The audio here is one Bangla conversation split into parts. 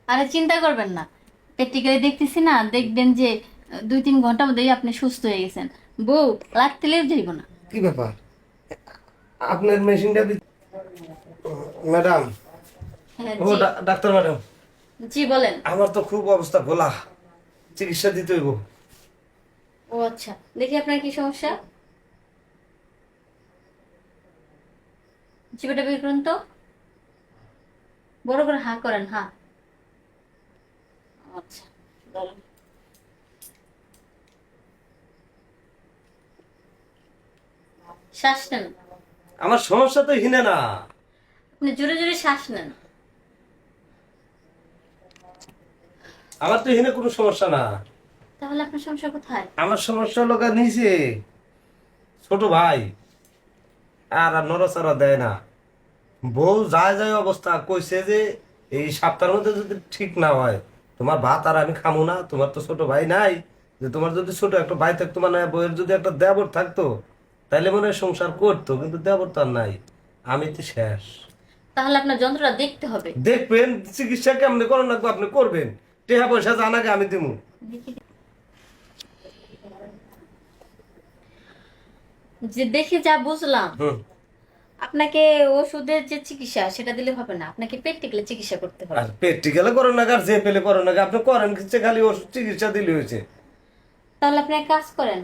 আরে চিন্তা করবেন না, প্র্যাকটিক্যালি দেখতেছি না, দেখবেন যে 2-3 ঘন্টার মধ্যেই আপনি সুস্থ হয়ে গেছেন। বউ লাগতে লেগে যাইব না। কি ব্যাপার আপনার মেশিনটা ম্যাডাম? হ্যাঁ ও জি। ডাক্তার ম্যাডাম, জি বলেন। আমার তো খুব অবস্থা গোলা, চিকিৎসা দিতে হইব। ও আচ্ছা, দেখি আপনার কি সমস্যা। জিবাটা বের করুন তো, বড় করে হাঁ করেন, হ্যাঁ। আচ্ছা, বলেন। শ্বাস নেন। আমার সমস্যা তো হিনে না। আপনি জোরে জোরে শ্বাস নেন। আমার তো হিনে কোনো সমস্যা না। তাহলে আপনার সমস্যা কোথায়? আমার সমস্যা হলো নিচে ছোট ভাই আর আর নড়াচড়া দেয় না। বউ যায় যায় অবস্থা কইছে যে এই সপ্তাহের মধ্যে যদি ঠিক না হয় তোমার ভাত আর আমি খামু না। তোমার তো ছোট ভাই নাই, যে তোমার যদি ছোট একটা ভাই থাকতো মানে বউয়ের যদি একটা দেবর থাকতো তাইলে মনে হয় সংসার করতো, কিন্তু দেবর তো আর নাই। আমি তো শেষ। তাহলে আপনার যন্ত্রটা দেখতে হবে। দেখবেন চিকিৎসা কেমনে করেন লাগবে আপনি করবেন, টাকা পয়সা জানাকে আমি দিমু। দেখি, যে দেখে যা বুঝলাম, হুম। আপনাকে ওষুধের যে চিকিৎসা সেটা দিলে হবে না, আপনাকে প্র্যাকটিক্যালি চিকিৎসা করতে হবে। আর প্র্যাকটিক্যালে করেন না আর যে পেলে করেন না, আপনি করেন কিছু খালি ওষুধ চিকিৎসা দিলে হয়েছে। তাহলে আপনি এক কাজ করেন,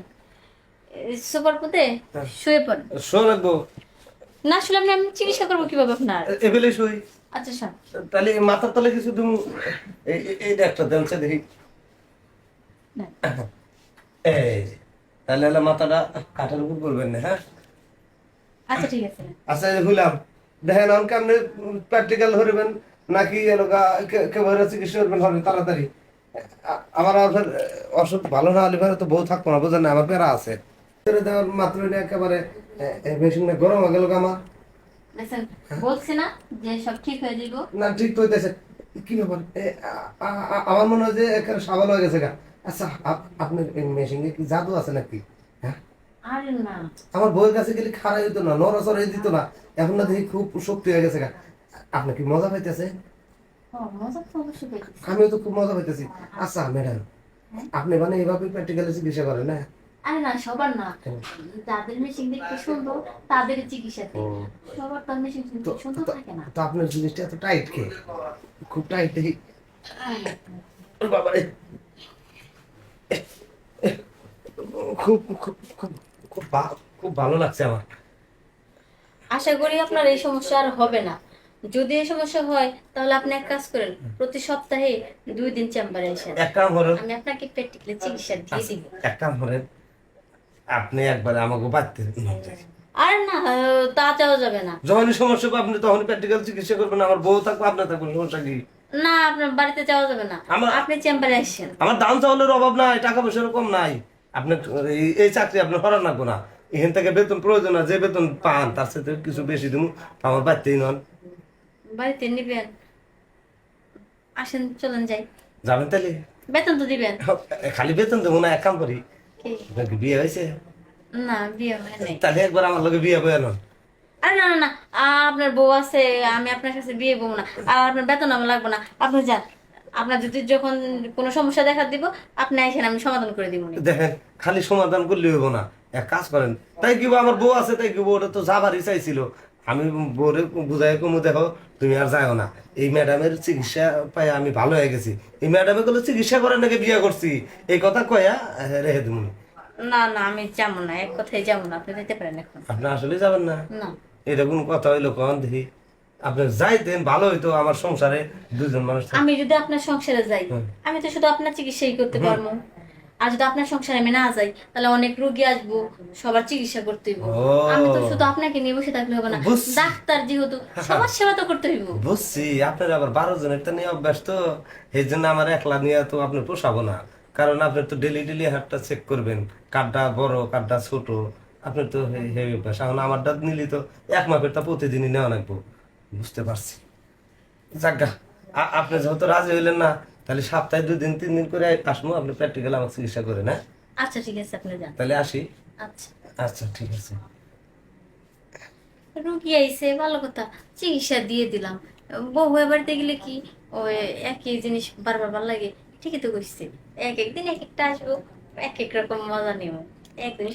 সুপার পুঁতে শুয়ে পড়েন। শো লাগবো। না আসলে আমি চিকিৎসা করবো কিভাবে আপনার। এবেলে শুই। আচ্ছা শোন। তাহলে এই মাথার তলে কিছু তুমি এই একটা দেন সে দেখি। না, এই যে। তাহলে হলে মাথাটা কাঠের উপর করবেন না, হ্যাঁ? আচ্ছা ঠিক আছে। আচ্ছা এই যে হইলাম, দেখেন অনকে আপনি প্র্যাকটিক্যাল ধরবেন নাকি এলাকা কেবারে চিকিৎসা করবেন হবে তাড়াতাড়ি। আমার আবার অসুখ ভালো না হলে পরে তো বউ থাকবো না, বুঝেন না, আমার প্যারা আছে। ছেড়ে দেওয়ার মাত্র একেবারে মেশিনটা গরম হয়ে গেল আমার। দেখছেন, বলছি না যে সব ঠিক হয়ে যাইব। না ঠিক তো হইতেছে। কি ব্যাপার আমার মনে হয় যে একেবারে সাবাল হয়ে গেছে গা। আচ্ছা আপনার মেশিনে কি জাদু আছে নাকি? হ্যাঁ, আরে না। আমার বইয়ের কাছে গেলে খারাই হইতো না, নড়াচড়াই দিত না, এখন না দেখি খুব শক্তি হয়ে গেছে গা। আপনার কি মজা পাইতেছে? ও মজা তো অবশ্যই পেয়েছি। আমিও তো খুব মজা পাইতেছি। আচ্ছা ম্যাডাম, হ্যাঁ? আপনি মানে এইভাবে প্র্যাকটিক্যালি চিকিৎসা করেন না? আরে না, সবার না, যাদের মেশিন দেখতে সুন্দর তাদের চিকিৎসা ও, দিই। সবার তার মেশিন তো সুন্দর তো- থাকে না। তো আপনার জিনিসটা এত টাইট কে? খুব টাইট দেখি। বাবারে, খুব খুব খুব খুব খুব ভালো লাগছে আমার। আশা করি আপনার এই সমস্যা আর হবে না। যদি এই সমস্যা হয় তাহলে আপনি এক কাজ করেন, প্রতি সপ্তাহে 2 দিন চেম্বারে আসেন। এক কাম করেন। আমি আপনাকে প্র্যাকটিক্যালি চিকিৎসা দিয়ে দিব। এক কাম করেন, আপনি একবার আমাকে বাড়তে আর না, তা চাওয়া যাবে না। যখনই সমস্যা হবে আপনি তখনই প্র্যাকটিক্যাল চিকিৎসা করবেন। আমার বউ থাকবো আপনি থাকবেন, সমস্যা কি? না, আপনার বাড়িতে যাওয়া যাবে না, আমার আপনি চেম্বারে আসেন। আমার দাম চাউলের অভাব নাই, টাকা পয়সার কম নাই। আপনি এই চাকরি আপনি হরান লাগবো না। এখান থেকে বেতন প্রয়োজন না, যে বেতন পান তার সাথে কিছু বেশি দিব। আমার বাড়তেই নন। বাড়িতে নিবেন, আসেন, চলেন যাই। যাবেন তাহলে? বেতন তো দিবেন। খালি বেতন দেবো না, এক কাম করি। কি? আপনার কি বিয়ে হয়েছে? না, বিয়ে হয় নাই। তাহলে একবার আমার লগে বিয়ে বয়ে নন। আরে না না না, আপনার বউ আছে, আমি আপনার কাছে বিয়ে বউ না। আর আপনার বেতন আমার লাগবে না, আপনি যান। আপনার যদি যখন কোনো সমস্যা দেখা দিব, আপনি আসেন, আমি সমাধান করে দিব। দেখেন, খালি সমাধান করলে হইব না, এক কাজ করেন। তাই কি আমার বউ আছে, তাই কি বউটা তো যাবারই চাইছিল। আমি বউরে বুঝাই কমু, দেখো তুমি আর যাও না, এই ম্যাডামের চিকিৎসা পাই আমি ভালো হয়ে গেছি। এই ম্যাডামে গুলো চিকিৎসা করার নাকি বিয়ে করছি, এই কথা কয়া রেখে তুমি। না না, আমি যাবো না, এক কথাই যাবো না, আপনি যেতে পারেন এখন। আপনি আসলে যাবেন না? না, এটা কোন কথা হইলো কন দেখি? আপনি যাইতেন ভালো হইতো, আমার সংসারে দুজন মানুষ থাকতো। আমি যদি আপনার সংসারে যাই, হুম। আমি তো শুধু আপনার চিকিৎসাই করতে পারবো। আর যদি আপনার সংসারে আমি না যাই, তাহলে অনেক রোগী আসবো, সবার চিকিৎসা করতে হইব। ও, আমি তো শুধু আপনাকে নিয়ে বসে থাকলে হবে না, বুঝছি। ডাক্তার যেহেতু সবার সেবা তো করতে হইব। বুঝছি, আপনার আবার 12 জনের তো নিয়ে অভ্যাস, তো এই জন্য আমার একলা নিয়ে তো আপনি পোষাবো না। কারণ আপনি তো ডেলি ডেলি হাতটা চেক করবেন, কাঠটা বড় কাঠটা ছোট। আপনার তো হেভি অভ্যাস, এখন আমারটা নিলি তো এক মাপের তা প্রতিদিনই নেওয়া লাগবো। বুঝতে পারছি। যাজ্ঞা, আপনি যেহেতু রাজি হইলেন না, তাহলে সপ্তাহে 2 দিন 3 দিন করে আসবো, আপনি প্র্যাকটিক্যাল আমার চিকিৎসা করেন, হ্যাঁ? আচ্ছা ঠিক আছে, আপনি যান। তাহলে আসি। আচ্ছা, আচ্ছা ঠিক আছে। রুগী আইছে ভালো কথা, চিকিৎসা দিয়ে দিলাম। বউ হয়ে বাড়িতে গেলে কি ওই একই জিনিস বারবার ভালো লাগে, ঠিকই তো করছি। এক একদিন এক একটা আসবো, এক এক রকম মজা নিব, একদিন